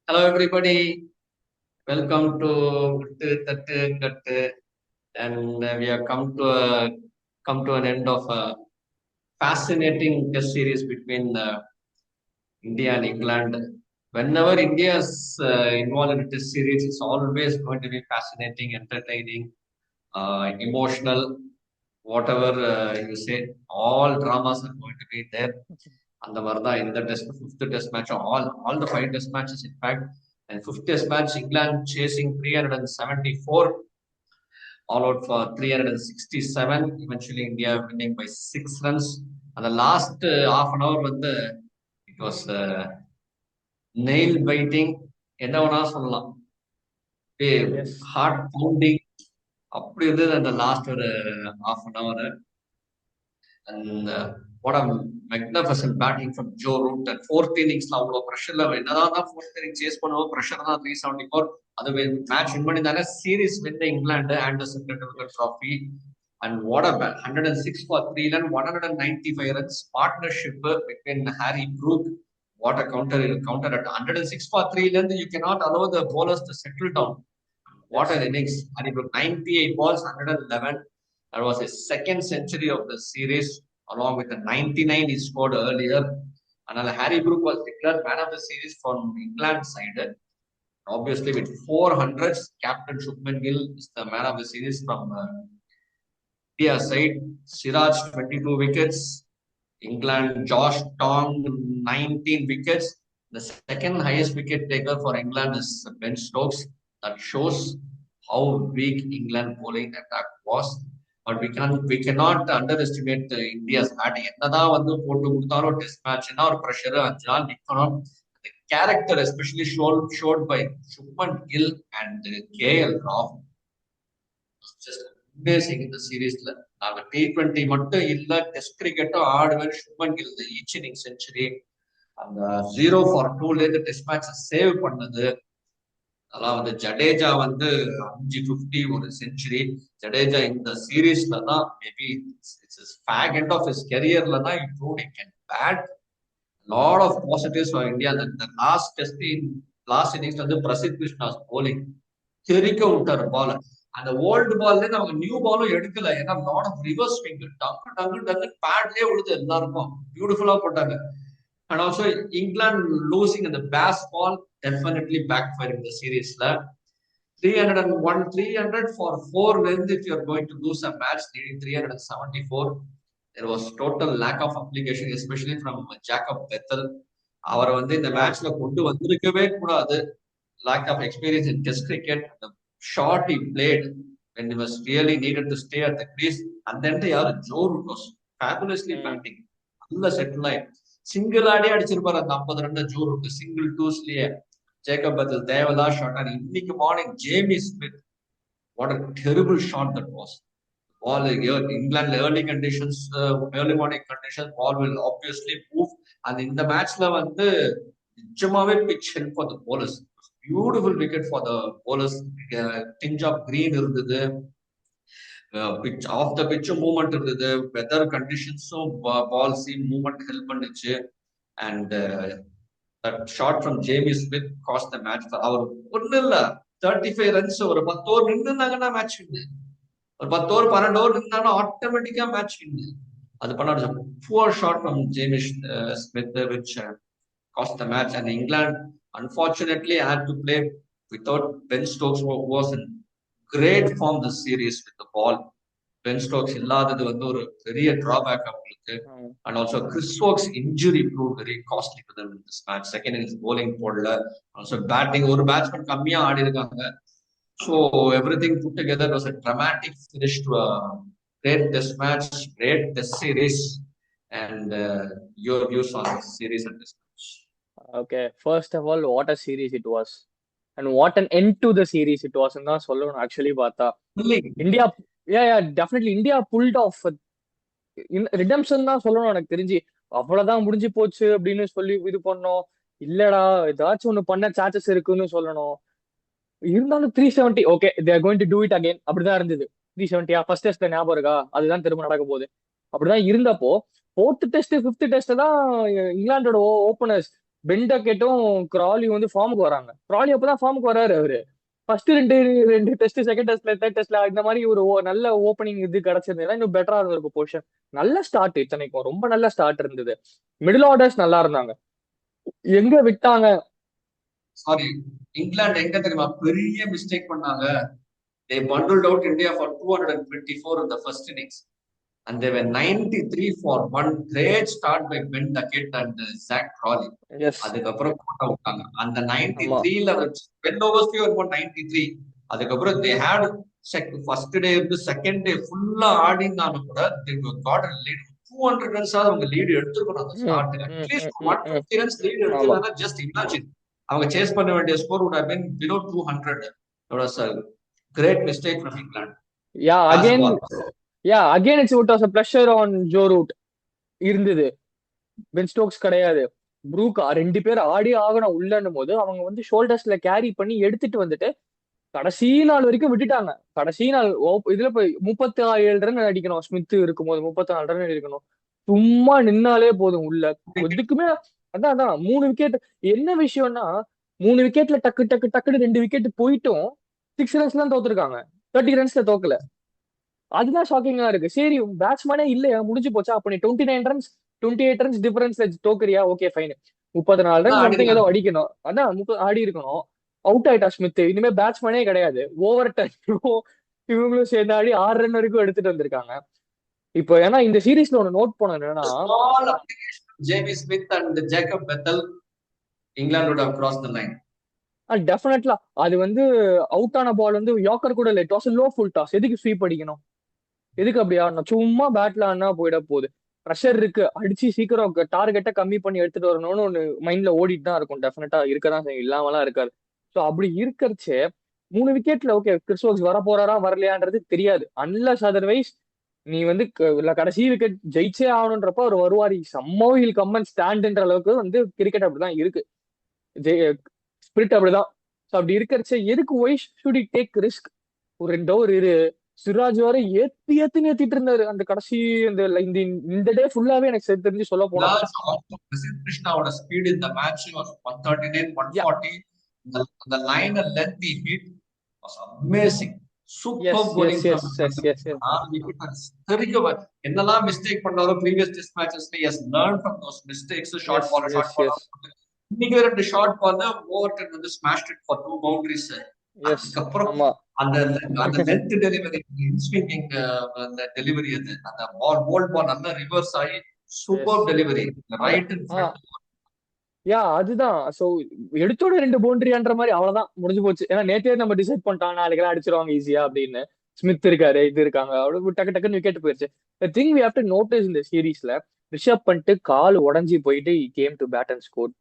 Hello, everybody. Welcome to Vittu Thattu Kattu. And we have come to an end of a fascinating test series between India and England. Whenever India is involved in a test series, it's always going to be fascinating, entertaining, emotional, whatever you say. All dramas are going to be there. அந்த மாதிரி தான் இந்த fifth test match all the five test matches in fact and fifth test match England chasing 374 all out for 367 eventually India winning by 6 runs and the last half an hour வந்து it was nail biting என்ன வேணா சொல்லலாம் Yes. Heart bounding அப்படி இருந்தது அந்த last ஒரு half an hour and what a magnificent batting from Joe Root at fourth innings அவ்வளோ ப்ரெஷர்ல என்னதான் தான் ஃபோர்த் இன்னிங் சேஸ் பண்ணுவோம் ப்ரெஷர் தான் 374 அது மேட்ச் வின் பண்ணியிருந்தாங்க series win England Anderson Tendulkar trophy and what a 106 for 3 run 195 runs partnership between Harry Brook what a counter at 106 for 3 run you cannot allow the bowlers to settle down what an innings Harry Brook 98 balls 111 that was his second century of the series along with the 99 he scored earlier. And Harry Brook was declared man of the series from England side. Obviously, with 400s, Captain Shubman Gill is the man of the series from India side. Siraj 22 wickets. England Josh Tong 19 wickets. The second highest wicket taker for England is Ben Stokes. That shows how weak England bowling attack was. But we cannot underestimate India's batting. என்னதான் வந்து போட்டு கொடுத்தாலும் test மேட்ச்னா ஒரு pressure 5 நாள் நிக்கணும். The character especially showed by Shubman Gill and KL Rahul was just amazing in the series. நாங்க T20 மட்டும் இல்ல டெஸ்ட் கிரிக்கெட்டும் ஆடுவேன் Shubman Gill each inning century அந்த 0 for 2ல இருந்து டெஸ்ட் மேட்ச் சேவ் பண்ணது அதெல்லாம் வந்து ஜடேஜா வந்து 550 ஒரு செஞ்சுரி ஜடேஜா இந்த சீரீஸ்ல தான் maybe it's fag end of his கெரியர்ல தான் improve it can bat lot of positives for India அந்த லாஸ்ட் இன்னிங்ஸ்ல வந்து பிரசித் கிருஷ்ணாஸ் போலிங் தெரிக்க விட்டாரு பால் அந்த ஓல்டு பால்ல இருந்து அவங்க நியூ பாலும் எடுக்கல ஏன்னா லாட் ஆஃப் ரிவர்ஸ் ஸ்விங் டங்கு டங்கு டங்கு பேட்லயே விழுது எல்லாருக்கும் பியூட்டிஃபுல்லா போட்டாங்க அண்ட் ஆல்சோ இங்கிலாந்து லூசிங் அந்த பேஸ் பால் டெஃபினெட்லி பேக் ஃபயர் இந்த சீரீஸ்ல 301 300 for 4 length if you are going to lose a match needing 374 there was total lack of application especially from Jacob Bethel அவரை வந்து இந்த மேட்ச்ல கொண்டு வந்திருக்கவே கூடாது lack of experience in test cricket the shot he played when he was really needed to stay at the crease and then யாரு Joe Root was fabulously batting நல்ல settle ஆயி single ஆடி அடிச்சிருப்பாரு அந்த 50 ரன் ஜோ ரூட் சிங்கிள் டூஸ்லயே Jacob Bethell தேவலா shot and இன்னைக்கு morning Jamie Smith what a terrible shot that was ball England early conditions early morning condition ball will obviously move அந்த இந்த மேட்ச்ல வந்து நிஜமாவே pitch help for the bowlers beautiful wicket for the bowlers tinge of green இருந்தது pitch of the pitch movement இருந்தது weather கண்டிஷன்ஸும் பால் seam movement help பண்ணுச்சு and that shot from Jamie Smith cost the match for our ஒண்ணு இல்ல 35 runs ஒரு 10 over நின்றுனாங்கன்னா match வின்னு ஒரு 10 over 12 over நின்னாங்கன்னா ஆட்டோமேட்டிக்கா match வின்னு அது பண்ணாரு poor shot from Jamie Smith which cost the match and England unfortunately had to play without Ben Stokes who was in great form this series with the ball Ben Stokes இல்லாதது வந்து ஒரு பெரிய drawback அவங்களுக்கு and also Chris Woakes injury proved very costly to them in this match second innings bowling போடல also batting ஒரு batsman கம்மியா ஆடி இருக்காங்க so everything put together was a dramatic finish to a great test match great test series and your views on this series and this match. Okay, first of all, what a series it was. And what an end to the series it was. And that's சொல்லணும் actually பார்த்தா India definitely India pulled off redemption தான் சொல்லணும் எனக்கு தெரிஞ்சு அவ்வளவுதான் முடிஞ்சு போச்சு அப்படின்னு சொல்லி இது பண்ணோம் இல்லடா ஏதாச்சும் ஒண்ணு பண்ண சான்சஸ் இருக்குன்னு சொல்லணும் இருந்தாலும் 370 okay they're going to do it again அப்படிதான் இருந்தது 370 ஃபர்ஸ்ட் டெஸ்ட் ஞாபகம் இருக்கா அதுதான் திரும்ப நடக்க போகுது அப்படிதான் இருந்தப்போ ஃபோர்த் டெஸ்ட் ஃபிஃப்த் டெஸ்ட் தான் இங்கிலாண்டோட ஓப்பனர்ஸ் பெண்டக்கெட்டும் கிராலியும் வந்து ஃபார்முக்கு வராங்க. கிராலி அப்பதான் ஃபார்முக்கு வராரு அவரு. ஃபர்ஸ்ட் ரெண்டு ரெண்டு டெஸ்ட், செகண்ட் டெஸ்ட்ல, தேர்ட் டெஸ்ட்ல இந்த மாதிரி ஒரு நல்ல ஓப்பனிங் இது கிடைச்சிருந்ததுன்னா இன்னும் பெட்டரா இருந்திருக்கும் பொசிஷன். நல்ல ஸ்டார்ட் இத்தனைக்கும், ரொம்ப நல்ல ஸ்டார்ட் இருந்தது. மிடில் ஆர்டர்ஸ் நல்லா இருந்தாங்க. எங்க விட்டாங்க? சாரி, இங்கிலாந்து எங்க தெரியுமா பெரிய மிஸ்டேக் பண்ணாங்க? They bundled out India for 224 in the first innings. And they were 93 for one great start by Ben Duckett and Zach Crawley. Yes, அதுக்கப்புறம் போட்டா விட்டாங்க. அந்த ஆமா, 93ல பென் ஓவர்ஸ்லயே இருக்கும் 93. அதுக்கப்புறம் தே ஹேட் ஃபர்ஸ்ட் டே இருந்து செகண்ட் டே ஃபுல்லா ஆடினாலும் கூட they got a lead. 200 runs அவங்க லீடு எடுத்துக்கணும் அந்த ஸ்டார்ட். அட்லீஸ்ட் 150 ரன்ஸ் லீடு ஆமா. எடுத்துனா ஜஸ்ட் இமேஜின் அவங்க சேஸ் பண்ண வேண்டிய score would have been below 200. That was a great mistake from England. Yeah Last again, ball. Again it's it was a pressure on Joe Root இருந்தது. Ben Stokes கிடையாது. Brook ரெண்டு பேர் ஆடி ஆகணும் உள்ளன்னும் போது அவங்க வந்து ஷோல்டர்ஸ்ல கேரி பண்ணி எடுத்துட்டு வந்துட்டு கடைசி நாள் வரைக்கும் விட்டுட்டாங்க. கடைசி நாள் இதுல போய் 37 ரன் அடிக்கணும். ஸ்மித் இருக்கும்போது 34 ரன் அடிக்கணும். சும்மா நின்னாலே போதும் உள்ள. எதுக்குமே அதான் அதான் 3 விக்கெட். என்ன விஷயம்னா 3 விக்கெட்ல டக்கு டக்கு டக்குன்னு 2 விக்கெட் போயிட்டும் 6 ரன்ஸ் தான் தோத்துருக்காங்க. 30 ரன்ஸ்ல தோக்கல. அதுதான் ஷாக்கிங்கா இருக்கு. சரி பேட்ஸ்மேனே இல்லையா, முடிஞ்சு போச்சா? அப்ப நீ 29 ரன்ஸ் 28 ரன்ஸ் டிஃபரன்ஸ்ல தோக்குறியா? Okay fine. 34 ரன் சம்திங் ஏதோ அடிக்கணும். அதான் 30 ஆடி இருக்கணும். அவுட் ஆயிட்டா ஸ்மித். இனிமே பேட்ஸ்மேனே கிடையாது. ஓவர் டைம் இவங்களும் சேர்ந்து ஆடி 6 ரன் வரைக்கும் எடுத்துட்டு வந்திருக்காங்க. இப்போ ஏன்னா இந்த சீரீஸ்ல ஒன்னு நோட் பண்ண என்னன்னா, small application of J.B. Smith and Jacob Bethel, England would have crossed the line. டெஃபினெட்லா அது வந்து அவுட் ஆன பால் வந்து யாக்கர் கூட இல்லை. Toss low full toss. எதுக்கு ஸ்வீப் அடிக்கணும்? எதுக்கு அப்படி ஆடணும்? சும்மா பேட்ல ஆனா போயிட போகுது. ப்ரெஷர் இருக்கு, அடிச்சு சீக்கிரம் டார்கெட்டை கம்மி பண்ணி எடுத்துட்டு வரணும்னு ஒன்று மைண்ட்ல ஓடிட்டு தான் இருக்கும். டெஃபினட்டா இருக்கதான் செய்யும், இல்லாமலாம் இருக்காது. ஸோ அப்படி இருக்கறச்சே 3 விக்கெட்ல ஓகே கிறிஸ் வோக்ஸ் வர போறாரா வரலையான்றது தெரியாது. அன்லஸ் அதர்வைஸ் நீ வந்து கடைசி விக்கெட் ஜெயிச்சே ஆகணுன்றப்ப அவர் வருவார். சம்மோ ஹில் கம்மன் ஸ்டாண்ட்ன்ற அளவுக்கு வந்து கிரிக்கெட் அப்படிதான் இருக்கு. ஸ்பிரிட் அப்படிதான். ஸோ அப்படி இருக்கறச்சே எதுக்கு why should E take risk? ஒரு 2 ஓவர் இரு. சிராஜ் வர ஏத்தி ஏத்தி ஏத்திட்டு இருந்தாரு அந்த கடைசி இந்த டே ஃபுல்லாவே எனக்கு தெரிஞ்சு சொல்ல போனா. Prasidh Krishnaவோட ஸ்பீட் இந்த match was 139, 140. The line and length he hit was amazing. Superb bowling என்னெல்லாம் மிஸ்டேக் பண்ணாரோ previous test matchesல he has learned from those mistakes. Short ball. இன்னைக்கு 2 ஷார்ட் பால்ல ஓவர்டன் வந்து smashed it for 2 boundaries. அதுக்கப்புறம் அந்த length delivery, inswinging அந்த delivery, அது அந்த பால் நல்லா ரிவர்ஸ் ஆகி super delivery right in front. அதுதான். சோ எடுத்தோட 2 பவுண்டரின்ற மாதிரி அவ்வளவுதான் முடிஞ்சு போச்சு. ஏன்னா நேத்தே நம்ம டிசைட் பண்ணிட்டோம் நாளைக்கெல்லாம் அடிச்சிருவாங்க ஈஸியா அப்படின்னு. ஸ்மித் இருக்காரு, இது இருக்காங்க, அவ்வளவு டக்கு டக்குன்னு விக்கெட் போயிருச்சு. Think we have to notice இந்த சீரீஸ்ல, ரிஷப் பண்ணிட்டு கால் உடஞ்சி போயிட்டு came to bat and score.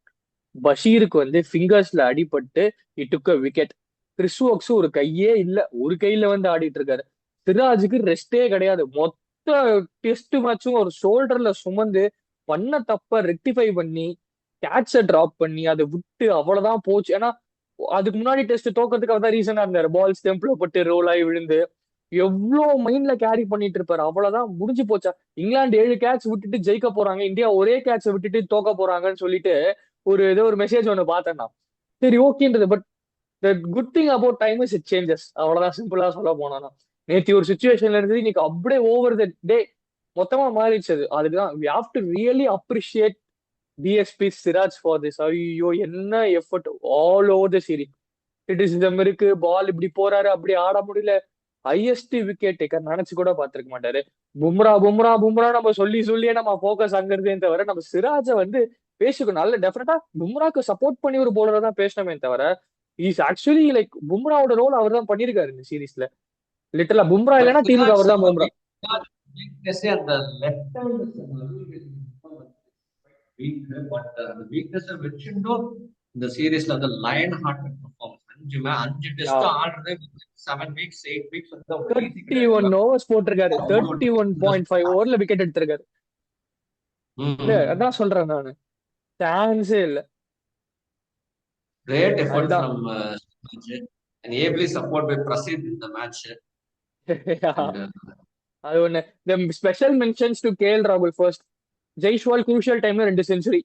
பஷீருக்கு வந்து ஃபிங்கர்ஸ்ல அடிபட்டு இட்டுக்க விக்கெட். கிறிஸ் வோக்ஸ் ஒரு கையே இல்ல, ஒரு கையில வந்து ஆடிட்டு இருக்காரு. சிராஜுக்கு ரெஸ்டே கிடையாது. மொத்த டெஸ்ட் மேட்சும் ஒரு ஷோல்டர்ல சுமந்து பண்ண தப்ப ரெக்டிஃபை பண்ணி கேட்ச டிராப் பண்ணி அதை விட்டு அவ்வளவுதான் போச்சு. ஏன்னா அதுக்கு முன்னாடி டெஸ்ட் தோக்கிறதுக்கு அவர்தான் ரீசனா இருந்தாரு. பால் ஸ்டெம்ப்ல பட்டு ரோல் ஆகி விழுந்து எவ்வளவு மைண்ட்ல கேரி பண்ணிட்டு இருப்பாரு. அவ்வளவுதான் முடிஞ்சு போச்சா. இங்கிலாந்து 7 கேட்ச் விட்டுட்டு ஜெயிக்க போறாங்க, இந்தியா ஒரே கேட்ச விட்டுட்டு தோக்க போறாங்கன்னு சொல்லிட்டு ஏதோ ஒரு மெசேஜ் ஒண்ணு பார்த்தேன்னா சரி ஓகேன்றது. But the good thing about time is it changes. அவ்வளவுதான் சிம்பிளா சொல்ல போனா. நேற்று ஒரு சுச்சுவேஷன்ல இருந்தது, இன்னைக்கு அப்படியே ஓவர் த டே மொத்தமா மாறிடுச்சு. அதுக்குதான் we have to really appreciate DSP Siraj for this. ஐயோ என்ன effort all over the series. Criticism இருக்கு, பால் இப்படி போறாரு, அப்படி ஆட முடியல. ஹையஸ்ட் விக்கெட் டேக்கர் நினைச்சு கூட பாத்துருக்க மாட்டாரு. பும்ரா பும்ரா பும்ரா நம்ம சொல்லி சொல்லியே நம்ம போக்கஸ் அங்கிறதே தவிர நம்ம சிராஜ வந்து பேசிக்கணும். நல்ல டெஃபினட்டா பும்ராக்கு சப்போர்ட் பண்ணி ஒரு போலரை தான் பேசணுமே தவிர இஸ் ஆக்சுவலி லைக் பும்ராவோட ரோல் அவர் தான் பண்ணிருக்காரு இந்த சீரீஸ்ல. லிட்டரலா பும்ரா இல்லைன்னா டீமுக்கு அவர் தான் பும்ரா. அந்த வீக்னஸ் வச்சுட்டோ இந்த சீரீஸ்ல அந்த லயன் ஹார்ட் பெர்ஃபார்மன்ஸ். 5 டெஸ்ட் ஆடுறதே 7 வீக்ஸ் 8 வீக்ஸ் வந்து 31 ஓவர்ஸ் போட்டிருக்காரு. 31.5 ஓவர்ல விக்கெட் எடுத்திருக்காரு. அதான் சொல்றேன் நானு, சான்ஸே இல்ல. Great effort from and ably support by Prasidh in the match. அது ஒண்ணு. The special mentions to KL Rahul first. Jaiswal crucial டைம்ல 2 செஞ்சுரி.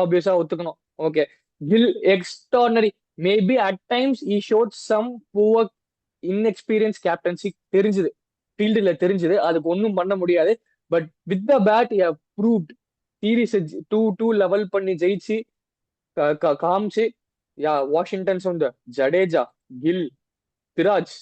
ஆப்வியஸா ஒத்துக்கணும். Okay, Gill extraordinary. Maybe at times he showed some poor inexperience captaincy. தெரிஞ்சுது, ஃபீல்டுல தெரிஞ்சுது, அதுக்கு ஒன்றும் பண்ண முடியாது. But with the bat proved. Series two two level பண்ணி ஜெயிச்சு காமிச்சு. Yeah, Washington Sundar, Jadeja, Gill, Siraj,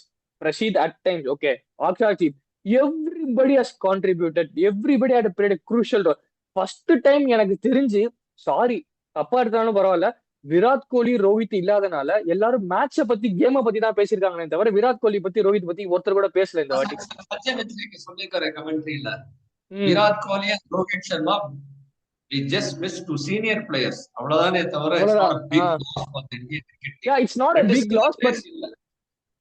Rashid at times, okay, Akshadeep, everybody has contributed. Everybody had played a crucial role. First time எனக்கு தெரிஞ்சு, சாரி தப்பா எடுத்தாலும் பரவாயில்ல, விராட் கோலி ரோஹித் இல்லாதனால எல்லாரும் மேட்சை பத்தி கேமை பத்தி தான் பேசியிருக்காங்களே தவிர விராட் கோலி பத்தி ரோஹித் பத்தி ஒருத்தர் கூட பேசல இந்த வாட்டி. சொல்லிருக்காரு கமெண்ட்ரியில, ம், Virat Kohli and Rohit Sharma we just missed two senior players. அவ்வளவுதானே தவிர it's not அவ்வளவுதான். a big loss for the Indian cricket team. Yeah, it's not a ரெண்டு big senior loss, but players இல்ல.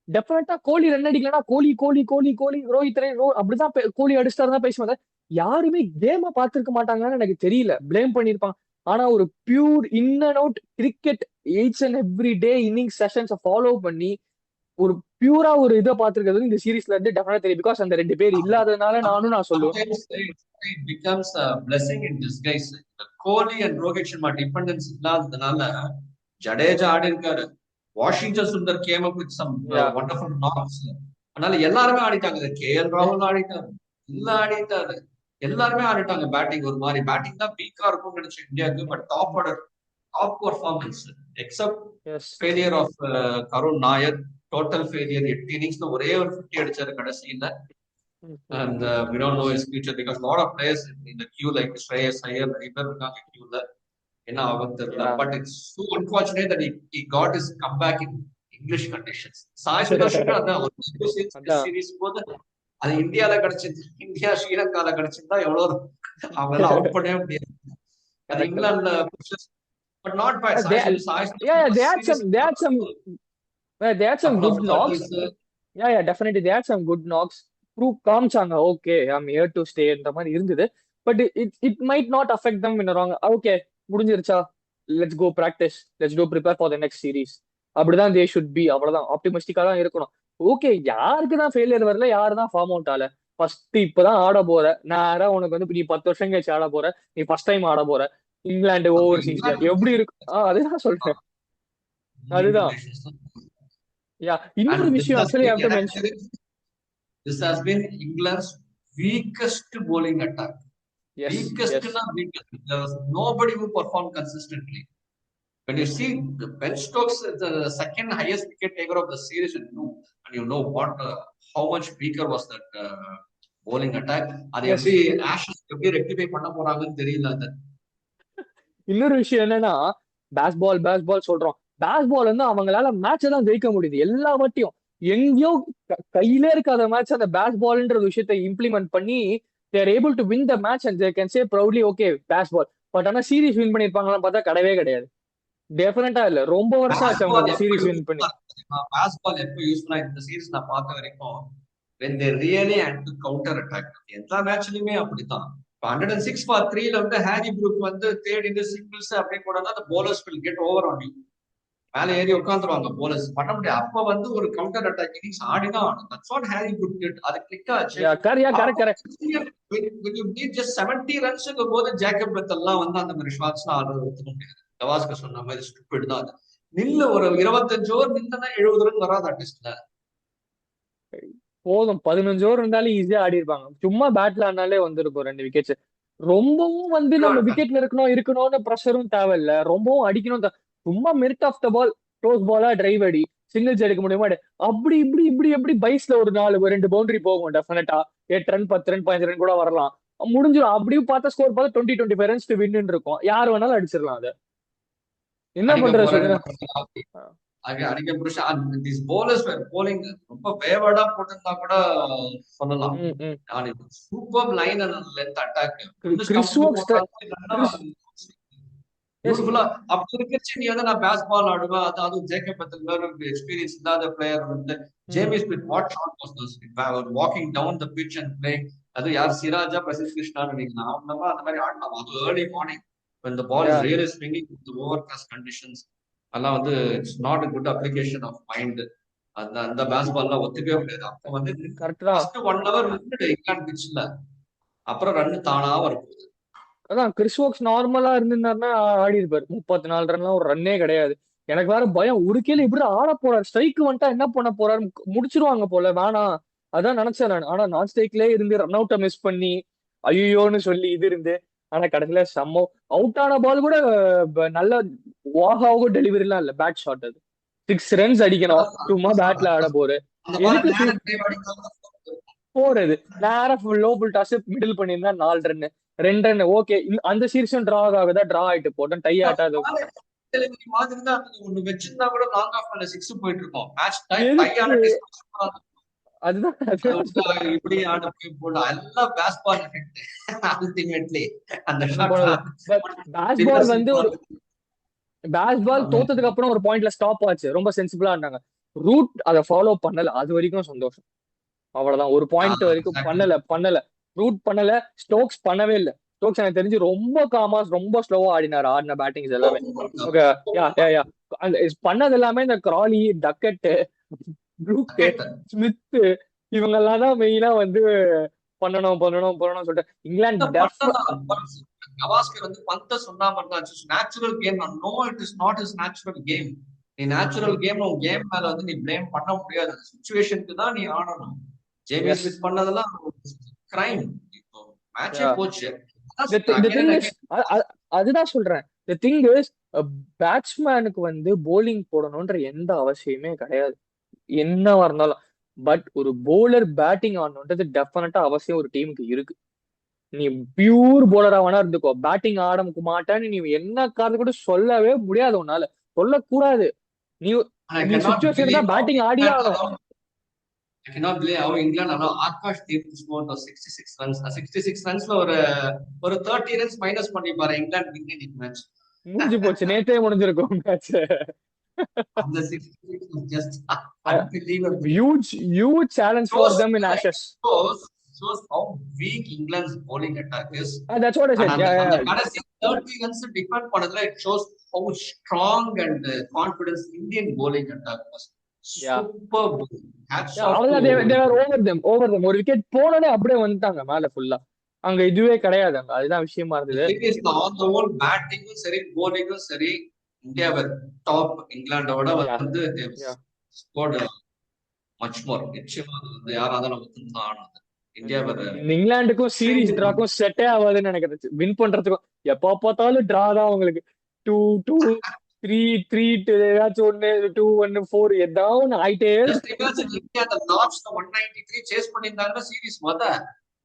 டெஃபினட்டா கோலி ரன் அடிக்கலனா கோலி கோலி கோலி கோலி ரோஹித் அப்படிதான் கோலி அடிச்சிட்டாரு தான் பேசுவாங்க. யாருமே கேம பார்த்திருக்க மாட்டாங்கன்னு எனக்கு தெரியல, பிளேம் பண்ணிருப்பாங்க. ஆனா ஒரு pure in and out cricket each and every day inning sessions follow பண்ணி ஒரு பியூரா ஒரு இதை பார்த்திருக்கிறது இந்த சீரீஸ்ல இருந்து டெஃபினட்டா தெரியும். பிகாஸ் அந்த ரெண்டு பேர் இல்லாததுனால நான் சொல்லுவேன். Sometimes it becomes a blessing in disguise. Kohli and Rohit Sharma dependence இல்லாததுனால ஜடேஜா ஆடி இருக்காரு, Washington Sundar came up with some wonderful knocks. அதனால எல்லாருமே ஆடிட்டாங்க. கேஎல் ராகுல் ஆடிட்டாரு, எல்லாம் ஆடிட்டாரு, எல்லாருமே ஆடிட்டாங்க. பேட்டிங் ஒரு மாதிரி பேட்டிங் தான் வீக்கா இருக்கும்னு நினைச்சேன் இந்தியாவுக்கு. But top order top performance except failure of Karun Nair. Total failure. 8 இன்னிங்ஸ்ல ஒரே ஒரு 50 அடிச்சாரு கடைசியில. And we don't know his future because a lot of players in the queue like Shreyas Iyer, நிறைய பேர் இருக்காங்க queueல. என்ன ஆகும் தெரியல. But it's so unfortunate that he got his comeback in English conditions. Sai Sudarshan அந்த சீரிஸ் போது அது இந்தியால கிடைச்சது, இந்தியா ஸ்ரீலங்கால கிடைச்சிருந்தா எவ்வளவு அவங்க அவுட் பண்ணவே முடியாது. அது இங்கிலாந்துல but not by Sai they had some good knocks. Yeah, definitely they had some good knocks. Prove காமிச்சாங்க, okay I'm here to stay இந்த மாதிரி இருந்தது. But it might not affect them in wrong. Okay, முடிஞ்சிருச்சா, let's go practice, let's go prepare for the next series. அப்படிதான் they should be. அவ்வளவுதான், ஆப்டிமிஸ்டிக்கா தான் இருக்கணும். Okay, யாருக்கு தான் ஃபெயிலியர் வரல, யாரு தான் ஃபார்ம் அவுட் ஆகல. ஃபர்ஸ்ட் இப்பதான் ஆட போற, நேரா உனக்கு வந்து நீ 10 வருஷம் கழிச்சு ஆட போற, நீ ஃபர்ஸ்ட் டைம் ஆட போற இங்கிலாந்து ஓவர்சீஸ்ல எப்படி இருக்கு. அதுதான் சொல்றேன், அதுதான். யா, இன்னொரு விஷயம் actually have to mention. This has been England's weakest bowling attack. Weakest. There was nobody who performed consistently. When you see Ben Stokes, the second highest wicket taker of the series, and you know what, how much weaker was that bowling attack. அது எப்படி Ashes எப்படி rectify பண்ண போறாங்கன்னு தெரியல. அது இன்னொரு விஷயம் என்னன்னா, பேஸ்பால் சொல்றோம். பேஸ்பால் வந்து அவங்களால மேட்சை தான் ஜெயிக்க முடியுது எல்லா வாட்டியும். எங்கேயோ கையிலே இருக்காத மேட்ச் அந்த பேஸ்பால்ன்ற விஷயத்தை இம்ப்ளிமெண்ட் பண்ணி they are able to win the match and they can say proudly, okay, baseball. But ஆனா சீரிஸ் வின் பண்ணிருப்பாங்களான்னு பார்த்தா கிடையவே கிடையாது. டெஃபினட்டா இல்ல, ரொம்ப வருஷம் ஆச்சு அவங்க அந்த சீரிஸ் வின் பண்ணி. பேஸ்பால் எப்போ யூஸ் பண்ணா இந்த சீரிஸ் நான் பார்த்த வரைக்கும் when they really had to counter attack. எல்லா மேட்ச்லயுமே அப்படித்தான். 106 for 3ல வந்து ஹாரி ப்ரூக் வந்து தேர்ட் இந்த சிங்கிள்ஸ் அப்படி போனா the bowlers will get over on you. மேல ஏறி உட்காந்துருவாங்க போலர்ஸ், பண்ண முடியாது. அப்ப வந்து ஒரு கவுண்டர் அட்டாக் இன்னிங்ஸ் ஆடிதான் ஆடும். That's what Harry Brook did. அது கிளிக் ஆச்சு. Correct. When you need just 70 runs போது ஜேக்கப் பெத்தல்லாம் வந்து அந்த மாதிரி ஷாட்ஸ்லாம் ஆடுறது ஒத்துக்க முடியாது. கவாஸ்கர் சொன்ன மாதிரி ஸ்டூபிட் தான் அது. நில்ல ஒரு 25 ஓவர் நின்னா 70 ரன் வராது டெஸ்ட்ல. போதும், 15 ஓவர் இருந்தாலும் ஈஸியா ஆடி இருப்பாங்க. சும்மா பேட்ல ஆனாலே வந்திருக்கும் 2 விக்கெட்ஸ். ரொம்பவும் வந்து நம்ம விக்கெட்ல இருக்கணும்னு ப்ரெஷரும் தேவையில்ல, ரொம்பவும் அடிக்கணும். சும்மா merit of the ball, close பாலா டிரைவ் அடி, சிங்கிள்ஸ் எடுக்க முடியுமா, அப்படி இப்படி எப்படி பைஸ்ல ஒரு 2 பவுண்டரி போகும். டெஃபினட்டா 8 ரன் 10 ரன் 15 ரன் கூட வரலாம், முடிஞ்சிடும். அப்படியும் பார்த்தா ஸ்கோர் பார்த்தா 20-25 ரன்ஸ் வின்னு இருக்கும். யார் வேணாலும் அடிச்சிடலாம். அதை என்ன பண்றது அடிக்க புருஷா. these bowlers were bowling ரொம்ப வேவர்டா போட்டிருந்தா கூட சொல்லலாம். Super line and length attack. பியூட்டிஃபுல்லா அப்படி இருக்கச்சு நீ வந்து நான் பேஸ்பால் ஆடுவேன். அதுவும் ஜேக்கப் பெத்தல் வேற எக்ஸ்பீரியன்ஸ் இல்லாத பிளேயர் வந்து Jamie Smith what shot was this walking down the pitch and playing. அது யார், சிராஜா பிரசித் கிருஷ்ணான்னு நினைக்கலாம். அவங்க அந்த மாதிரி ஆடலாம். அது early morning when the ball is really swinging with the overcast conditions. அதெல்லாம் வந்து it's not a good application of mind. அந்த பேஸ்பால்லாம் ஒத்துக்கவே முடியாது. அப்ப வந்து ஃபர்ஸ்ட் 1 hour இங்கிலாந்து பிட்ச்ல, அப்புறம் ரன் தானா வரும். அதான் கிறிஸ் வோக்ஸ் நார்மலா இருந்திருந்தாருன்னா ஆடி இருப்பாரு. 34 ரன்லாம் ஒரு ரன்னே கிடையாது. எனக்கு வேற பயம், ஒரு கேள்வி இப்படி ஆட போறாரு, ஸ்ட்ரைக் வந்துட்டா என்ன பண்ண போறாரு, முடிச்சிருவாங்க போல, வேணாம் அதான் நினைச்சேன் நான். ஆனா நான் ஸ்ட்ரைக்லயே இருந்து ரன் அவுட்டை மிஸ் பண்ணி ஐயோன்னு சொல்லி இது இருந்து, ஆனா கடைசியில செம்ம அவுட் ஆன பால் கூட நல்ல வாகாவும் டெலிவரிலாம் இல்ல, பேட் ஷாட் அது. 6 ரன்ஸ் அடிக்கணும், சும்மா பேட்ல ஆட போற அந்த பால எதுக்கு நேரா டிரைவ் அடிக்காம போறது. நேரா லோ புல் டாஸ் மிடில் பண்ணியிருந்தா 4 ரன், 2 ரன் ஓகே. அந்த சீரிஸும் டிரா ஆகுதா, டிரா ஆயிட்டு போட்டோம், டை ஆட்டா அது டெலிவரி மாதிரி தான் ஒண்ணு வச்சிருந்தா கூட லாங் ஆஃப் பண்ண சிக்ஸ் போயிட்டு இருக்கோம். மேட்ச் டையான எதுக்கு. டெஸ்ட் அதுதான் அது அதுதான் வந்து சொல்றேன். இப்படி ஆட போய் போட எல்லாம் பேஸ்பால் எஃபெக்ட். அல்டிமேட்லி அந்த ஷாட்லாம் பட் பேஸ் பால் ஸ்பின்னர்ஸ் வந்து ஒரு பேஸ் பால் தோத்ததுக்கு அப்புறம் ஒரு பாயிண்ட்ல ஸ்டாப் ஆச்சு, ரொம்ப சென்சிபிளா இருந்தாங்க. ரூட் அதை ஃபாலோ பண்ணல, அது வரைக்கும் சந்தோஷம். அவ்வளவுதான், ஒரு பாயிண்ட் வரைக்கும் பண்ணல. ரூட் பண்ணல, ஸ்டோக்ஸ் பண்ணவே இல்லை. ஸ்டோக்ஸ் எனக்கு தெரிஞ்சு ரொம்ப காமா ரொம்ப ஸ்லோவா ஆடினாரு, ஆடின பேட்டிங்ஸ் எல்லாமே. ஓகே, யா யா யா அந்த பண்ணது எல்லாமே இந்த கிராலி, டக்கெட்டு, ப்ரூக்கு, ஸ்மித்து, இவங்க எல்லாம் தான் மெயினா வந்து பண்ணணும் பண்ணணும் பண்ணணும்னு சொல்லிட்டு இங்கிலாந்து கவாஸ்கர் வந்து பந்த சொன்னா மட்டும் natural game. No, it is not is natural game. நீ நேச்சுரல் கேம் உன் கேம் மேல வந்து நீ பிளேம் பண்ண முடியாது. சுச்சுவேஷனுக்கு தான் நீ ஆடணும். ஜேமி ஸ்மித் பண்ணதெல்லாம் கிரைம். இப்போ மேட்சே போச்சு. அதுதான் சொல்றேன். தி திங் இஸ், பேட்ஸ்மேனுக்கு வந்து போலிங் போடணும்ன்ற எந்த அவசியமே கிடையாது, என்னவா இருந்தாலும். பட் ஒரு போலர் பேட்டிங் ஆடணுன்றது டெஃபினட்டா அவசியம் ஒரு டீமுக்கு இருக்கு. நீ பியூர் போலரா வேணா இருந்துக்கோ, பேட்டிங் ஆட மாட்டேன்னு நீ என்ன காரணம் கூட சொல்லவே முடியாது, உன்னால சொல்லக்கூடாது. நீ நீ சுச்சுவேஷன் தான் பேட்டிங் ஆடியே ஆகணும். I cannot believe how England allowed Akash Deep to score those 66 runs. 66 runsல ஒரு 30 runs மைனஸ் பண்ணி பாரு, இங்கிலாந்து வின் இன் மேட்ச். முடிஞ்சு போச்சு, நேத்தே முடிஞ்சிருக்கும் மேட்ச். அந்த 66 was just unbelievable. Huge challenge for them in Ashes. Shows how weak England's bowling attack is. That's what I said. அந்த கடைசி 30 runs டிஃபெண்ட் பண்ணதுல it shows how strong and confidence Indian bowling attack was. Super bowling. Over them. ஒரு wicket போனதே அப்படியே வந்துட்டாங்க மேல ஃபுல்லா. அங்க இதுவே கிடையாது, அங்க அதுதான் விஷயமா இருந்தது. பேட்டிங்கும் சரி bowlingகும் சரி இந்தியாவை டாப். இங்கிலாண்டோட வந்து மச் மோர். நிச்சயமா வந்து யாராவது ஒத்துந்தான். இங்கிலாந்துக்கும் சீரீஸ் டிராக்கும் செட்டே ஆகாதுன்னு நினைக்கிறேன். வின் பண்றதுக்கும் எப்ப பார்த்தாலும் டிரா தான் உங்களுக்கு. 2-2, 3-3 ஏதாச்சும் ஒண்ணு, 2-1, 4 ஏதாவது ஒண்ணு ஆயிட்டே.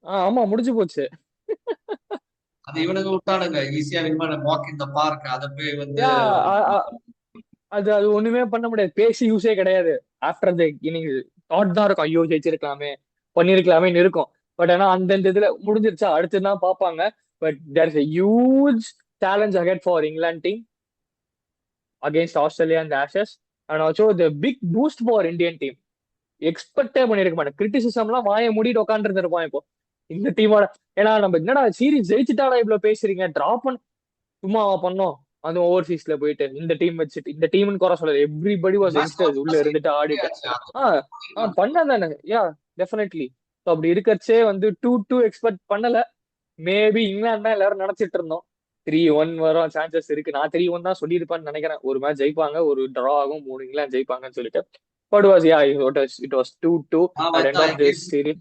ஆமா, முடிஞ்சு போச்சு. அது இவனுக்கு விட்டானுங்க ஈஸியா வின் பண்ண. வாக் இன் தி பார்க் அத போய் வந்து அது ஒண்ணுமே பண்ண முடியாது, பேசி யூஸே கிடையாது. ஆஃப்டர் தி இன்னிங்ஸ் தாட் தான் இருக்கும், ஐயோ ஜெயிச்சிருக்கலாமே, பண்ணிருக்கலாமே இருக்கும். பட் ஆனா அந்த இதுல முடிஞ்சிருச்சா, அடுத்து தான் பாப்பாங்க. But there is a huge challenge ahead for England team against Australia and the Ashes, and also the big boost for Indian team. எக்ஸ்பெக்டே பண்ணிருக்க மாட்டேன். கிரிட்டிசிசம் எல்லாம் வாயை மூடிட்டு உட்காந்துட்டு இருப்பான் இப்போ இந்த டீமோட. ஏன்னா நம்ம என்னடா சீரீஸ் ஜெயிச்சுட்டாடா இவ்வளவு பேசுறீங்க, டிராப் பண்ண சும்மா பண்ணோம். அது ஓவர்சீஸ்ல போயிட்டு இந்த டீம் வச்சுட்டு, இந்த டீம்னு குறை சொல்லல, எவ்ரிபடி வாஸ் யங்ஸ்டர்ஸ் உள்ள இருந்துட்டு ஆடிட்டு பண்ணாதானே. Yeah definitely. அப்படி இருக்கச்சே வந்து 2-2 எக்ஸ்பெக்ட் பண்ணல. மேபி இங்கிலாந்து தான் எல்லாரும் நினைச்சிட்டு இருந்தோம் 3-1 வரும் சான்சஸ் இருக்கு. நான் 3-1 தான் சொல்லியிருப்பான்னு நினைக்கிறேன். ஒரு மேட்ச் ஜெயிப்பாங்க, ஒரு டிரா ஆகும், 3 இங்கிலாந்து ஜெயிப்பாங்கன்னு சொல்லிட்டு. But it was 2-2 at the end of this series.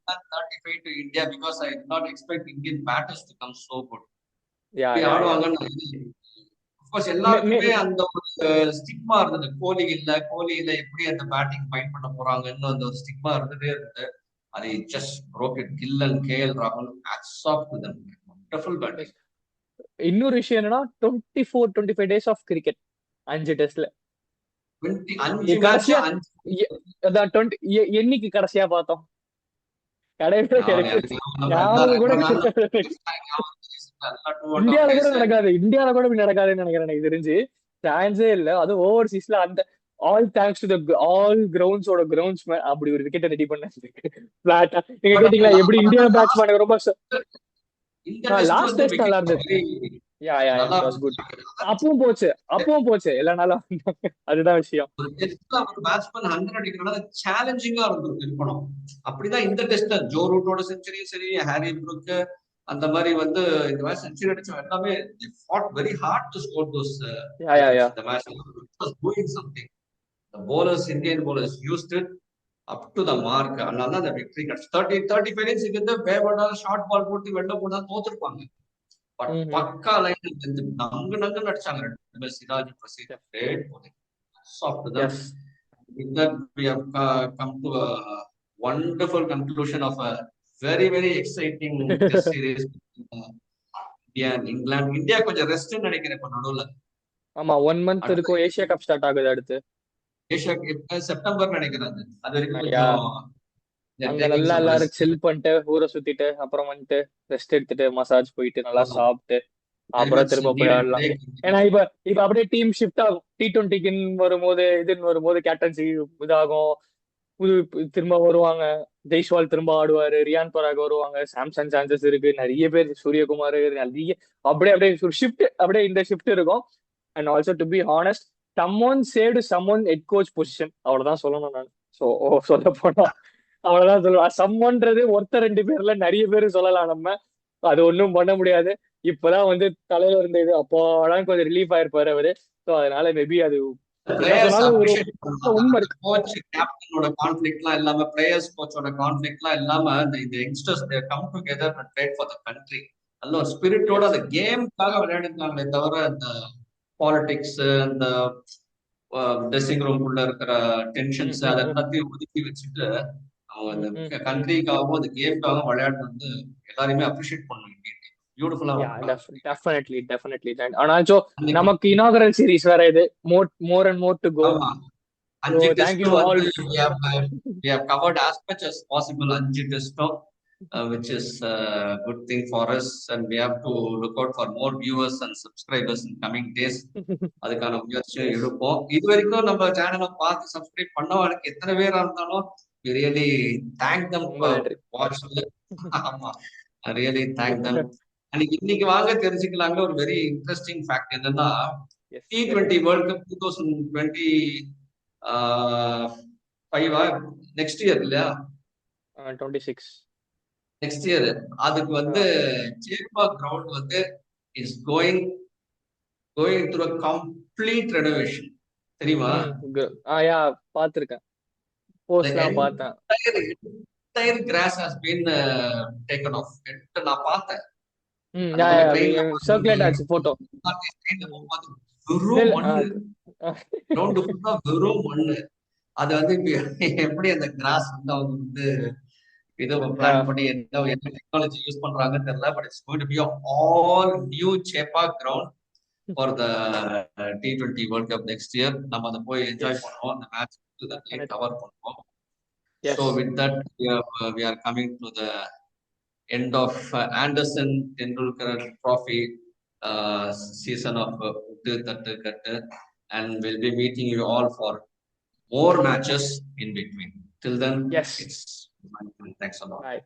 35 to India because I did not expect Indian batters to come so good. Yeah. Of course எல்லாருக்குமே அந்த ஒரு ஸ்டிக்மா இருந்தது. கோலியில எப்படி அந்த பேட்டிங் ஃபைண்ட் பண்ண போறாங்கன்னு அந்த ஒரு ஸ்டிக்மா இருந்துட்டே இருந்தது. அது just broke it. Gill and KL Rahul, hats off to them. Wonderful batting. இன்னொரு விஷயம் என்னன்னா 24-25 days of cricket 5 டெஸ்ட்ல. என்னைக்கு கடைசியா பார்த்தோம்? இந்தியால கூட நடக்காதுன்னு நினைக்கிறேன் எனக்கு தெரிஞ்சு. சான்ஸே இல்ல. அது ஓவர்சீஸ்ல அந்த all thanks to the all கிரவுண்ட்ஸோட கிரவுண்ட்ஸ்மேன் அப்படி ஒரு விக்கெட் ரெடி பண்ணாரு பிளாட்டா. நீங்க கேட்டீங்களா எப்படி இந்தியா பேட்ஸ்மேன் ரொம்ப லாஸ்ட் டெஸ்ட் நல்லா இருந்தது. அப்பவும் போச்சு எல்லானாலும். அதுதான் விஷயம். சேலஞ்சிங்கா இருக்கணும். அப்படிதான் இந்த டெஸ்ட் ஜோ ரூட்டோட செஞ்சுரியும் சரி, ஹாரி ப்ரூக், அந்த மாதிரி வந்து இந்த மேட்ச் செஞ்சுரி அடிச்சவங்க எல்லாமே fought very hard to score those Yeah, yeah, wickets yeah. in the match. It was doing something. The bowlers, Indian bowlers used it up to the mark. அதனால அந்த victory கிடைச்சு 35 innings வந்து வேவடால் short ball போட்டு வெளில போனா தோத்துருப்பாங்க. But பக்கா line வந்து நங்கு நங்குன்னு அடிச்சாங்க ரெண்டு பேர், Siraj Prasidh. Great bowling. Soft to them. Yes. With that, we have come to a wonderful conclusion of a very, very exciting test series between India and England. India கொஞ்சம் rest நினைக்கிறேன் இப்ப நடுவுல. ஆமா 1 month இருக்கும். ஏசியா கப் ஸ்டார்ட் ஆகுது அடுத்து. Asia September நினைக்கிறேன். அது வரைக்கும் Yeah. கொஞ்சம் அங்க நல்லா எல்லாரும் சில் பண்ணிட்டு ஊரை சுத்திட்டு அப்புறம் வந்துட்டு ரெஸ்ட் எடுத்துட்டு மசாஜ் போயிட்டு நல்லா சாப்பிட்டு அப்புறம் திரும்ப போய் ஆடலாம். ஏன்னா இப்ப அப்படியே டீம் ஷிஃப்ட் ஆகும். T20க்குன்னு வரும்போது இதுன்னு வரும்போது கேப்டன்சி இதாகும். திரும்ப வருவாங்க. ஜெய்ஸ்வால் திரும்ப ஆடுவாரு, ரியான் பராக் வருவாங்க, சாம்சங் சான்சஸ் இருக்கு, நிறைய பேர், சூரியகுமார், நிறைய அப்படியே அப்படியே ஒரு ஷிஃப்ட், அப்படியே இந்த ஷிஃப்ட் இருக்கும். And also to be honest, சம்மோன் saved சம்மோன் head coach position, அவ்வளவுதான் சொல்லணும் நான். ஸோ சொல்ல போனா அவ்வளவுதான் சொல்லுவேன். சம்மன்றது ஒருத்தர் 2 பேர்ல நிறைய பேர் சொல்லலாம் நம்ம. அது ஒன்றும் பண்ண முடியாது. இப்பதான் வந்து தலையில இருந்த இது அப்போதான் கொஞ்சம் ரிலீஃப் ஆயிருப்பாரு அவரு. ஸோ அதனால மேபி அது என்ன சொன்னாலும் ஒரு உண்மை இருக்கு. கோச் கேப்டனோட கான்ஃபிளிக்ட்லாம் இல்லாம, பிளேயர்ஸ் கோச்சோட கான்ஃபிளிக்ட்லாம் இல்லாம இந்த youngsters they come together and play for the country. நல்ல ஒரு ஸ்பிரிட்டோட அந்த கேம்காக விளையாடிருக்காங்களே தவிர அந்த பாலிடிக்ஸ், அந்த ட்ரெஸ்ஸிங் ரூம் உள்ள இருக்கிற டென்ஷன்ஸ் அதை எல்லாத்தையும் ஒதுக்கி வச்சுட்டு அவங்க அந்த கண்ட்ரிக்காகவும் அந்த கேம்காகவும் விளையாட்டு வந்து எல்லாரையுமே அப்ரிஷியேட் பண்ணணும். பியூட்டிஃபுல்லா. டெஃபினெட்லி. ஆனாச்சோ நமக்கு இனாகரல் சீரிஸ் வேற இது. More and more to go. So thank you all. We have covered as much as possible 5 டெஸ்டும், which is a good thing for us, and we have to look out for more viewers and subscribers in coming days. அதுக்கான முயற்சியை எடுப்போம். இது வரைக்கும் நம்ம சேனலை பார்த்து subscribe பண்ணவங்களுக்கு எத்தனை பேரா இருந்தாலும் we really thank them for watching. ஆமா, I really thank them. இன்னைக்கு வாங்க தெரிஞ்சுக்கலாங்க ஒரு வெரி இன்ட்ரெஸ்டிங் ஃபேக்ட் என்னன்னா, T20 world cup 2025 next year இல்லையா, 26 நெக்ஸ்ட் இயர். அதுக்கு வந்து சேப்பாக் கிரவுண்ட் வந்து is going through a complete renovation. தெரியுமா? பாத்துருக்கேன், போஸ்ட்லாம் பார்த்தேன். Entire grass has been taken off. நான் பார்த்தேன். சர்க்குலேட் ஆச்சு போட்டோ. வெறும் மண்ணு. அது வந்து எப்படி அந்த கிராஸ் வந்து அவங்க வந்து இதை பிளான் பண்ணி என்ன டெக்னாலஜி யூஸ் பண்றாங்கன்னு தெரியல. But it's going to be all new Chepauk ground for the T20 world cup next year. நம்ம அதை போய் என்ஜாய் பண்ணுவோம், அந்த மேட்ச் கவர் பண்ணுவோம். So with that, we are coming to the end of Anderson Tendulkar Trophy season of Uttu Tattu Kattu, and we'll be meeting you all for more matches in between. Till then, yes, it's thanks a lot. Bye.